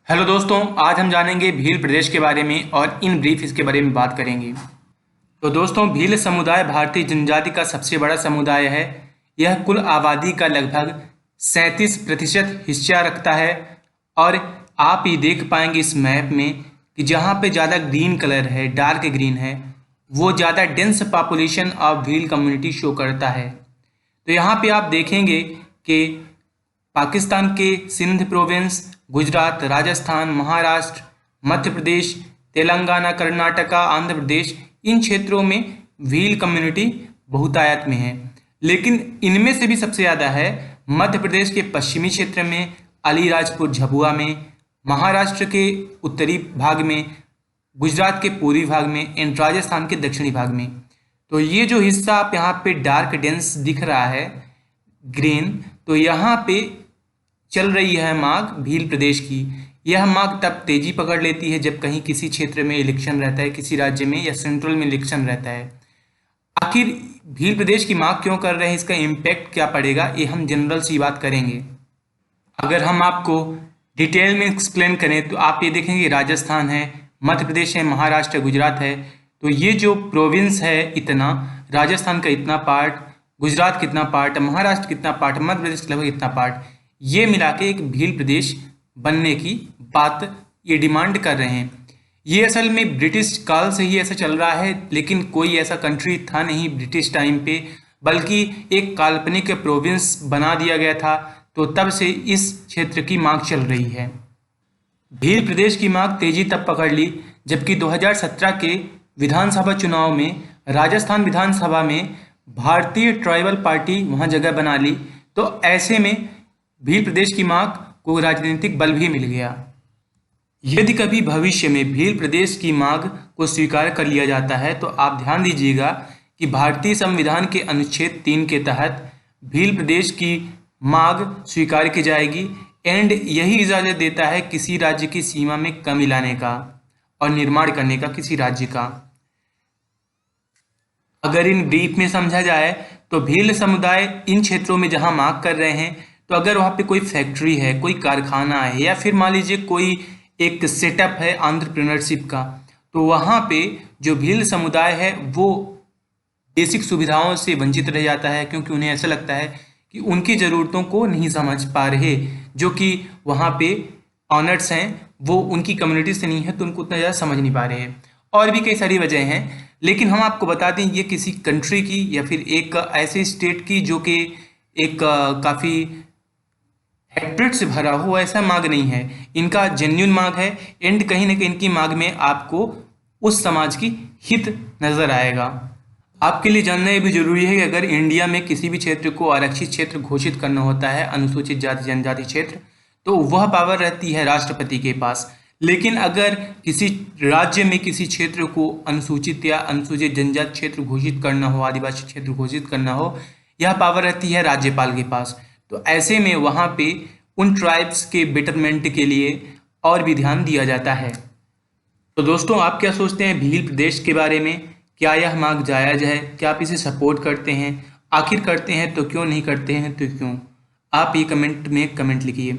Hello दोस्तों, आज हम जानेंगे भील प्रदेश के बारे में और इन ब्रीफ इसके बारे में बात करेंगे। तो दोस्तों, भील समुदाय भारतीय जनजाति का सबसे बड़ा समुदाय है। यह कुल आबादी का लगभग 37% हिस्सा रखता है। और आप ये देख पाएंगे इस मैप में कि जहाँ पे ज़्यादा ग्रीन कलर है, डार्क ग्रीन है, वो ज़्यादा dense population of Bhil community show करता है। तो यहाँ पे आप देखेंगे कि पाकिस्तान के सिंध प्रोविंस, गुजरात, राजस्थान, महाराष्ट्र, मध्य प्रदेश, तेलंगाना, कर्नाटका, आंध्र प्रदेश, इन क्षेत्रों में भील कम्युनिटी बहुतायत में है। लेकिन इनमें से भी सबसे ज़्यादा है मध्य प्रदेश के पश्चिमी क्षेत्र में, अलीराजपुर झबुआ में, महाराष्ट्र के उत्तरी भाग में, गुजरात के पूर्वी भाग में एंड राजस्थान के दक्षिणी भाग में। तो ये जो हिस्सा आप यहाँ पे डार्क डेंस दिख रहा है ग्रीन, तो यहाँ पे चल रही है मांग भील प्रदेश की। यह मांग तब तेजी पकड़ लेती है जब कहीं किसी क्षेत्र में इलेक्शन रहता है, किसी राज्य में या सेंट्रल में इलेक्शन रहता है। आखिर भील प्रदेश की मांग क्यों कर रहे हैं, इसका इम्पैक्ट क्या पड़ेगा, ये हम जनरल सी बात करेंगे। अगर हम आपको डिटेल में एक्सप्लेन करें तो आप ये देखेंगे राजस्थान है, मध्य प्रदेश है, महाराष्ट्र, गुजरात है। तो ये जो प्रोविंस है, इतना राजस्थान का इतना पार्ट, गुजरात कितना पार्ट, महाराष्ट्र कितना पार्ट, मध्य प्रदेश का लगभग इतना पार्ट, ये मिला के एक भील प्रदेश बनने की बात ये डिमांड कर रहे हैं। ये असल में ब्रिटिश काल से ही ऐसा चल रहा है, लेकिन कोई ऐसा कंट्री था नहीं ब्रिटिश टाइम पे, बल्कि एक काल्पनिक प्रोविंस बना दिया गया था। तो तब से इस क्षेत्र की मांग चल रही है। भील प्रदेश की मांग तेजी तब पकड़ ली जबकि 2017 के विधानसभा चुनाव में राजस्थान विधानसभा में भारतीय ट्राइबल पार्टी वहां जगह बना ली। तो ऐसे में भील प्रदेश की मांग को राजनीतिक बल भी मिल गया। यदि कभी भविष्य में भील प्रदेश की मांग को स्वीकार कर लिया जाता है तो आप ध्यान दीजिएगा कि भारतीय संविधान के अनुच्छेद 3 के तहत भील प्रदेश की मांग स्वीकार की जाएगी एंड यही इजाज़त देता है किसी राज्य की सीमा में कमी लाने का और निर्माण करने का किसी राज्य का। अगर इन ब्रीफ में समझा जाए तो भील समुदाय इन क्षेत्रों में जहां मांग कर रहे हैं, तो अगर वहां पे कोई फैक्ट्री है, कोई कारखाना है, या फिर मान लीजिए कोई एक सेटअप है एंटरप्रेन्योरशिप का, तो वहां पे जो भील समुदाय है वो बेसिक सुविधाओं से वंचित रह जाता है, क्योंकि उन्हें ऐसा लगता है कि उनकी ज़रूरतों को नहीं समझ पा रहे। जो कि वहाँ पे ऑनर्स हैं वो उनकी कम्युनिटी से नहीं है, तो उनको उतना ज़्यादा समझ नहीं पा रहे हैं। और भी कई सारी वजह हैं, लेकिन हम आपको बता दें ये किसी कंट्री की या फिर एक ऐसे स्टेट की जो कि एक काफ़ी हेट्रेड से भरा हो, ऐसा मांग नहीं है। इनका जेन्युइन मांग है एंड कहीं ना कहीं इनकी मांग में आपको उस समाज की हित नज़र आएगा। आपके लिए जानना ये भी जरूरी है कि अगर इंडिया में किसी भी क्षेत्र को आरक्षित क्षेत्र घोषित करना होता है, अनुसूचित जाति जनजाति क्षेत्र, तो वह पावर रहती है राष्ट्रपति के पास। लेकिन अगर किसी राज्य में किसी क्षेत्र को अनुसूचित या अनुसूचित जनजाति क्षेत्र घोषित करना हो, आदिवासी क्षेत्र घोषित करना हो, यह पावर रहती है राज्यपाल के पास। तो ऐसे में वहाँ पे उन ट्राइब्स के बेटरमेंट के लिए और भी ध्यान दिया जाता है। तो दोस्तों, आप क्या सोचते हैं भील प्रदेश के बारे में? क्या यह मांग जायज़ है? क्या आप इसे सपोर्ट करते हैं? आखिर करते हैं तो क्यों, नहीं करते हैं तो क्यों? आप ये कमेंट में कमेंट लिखिए।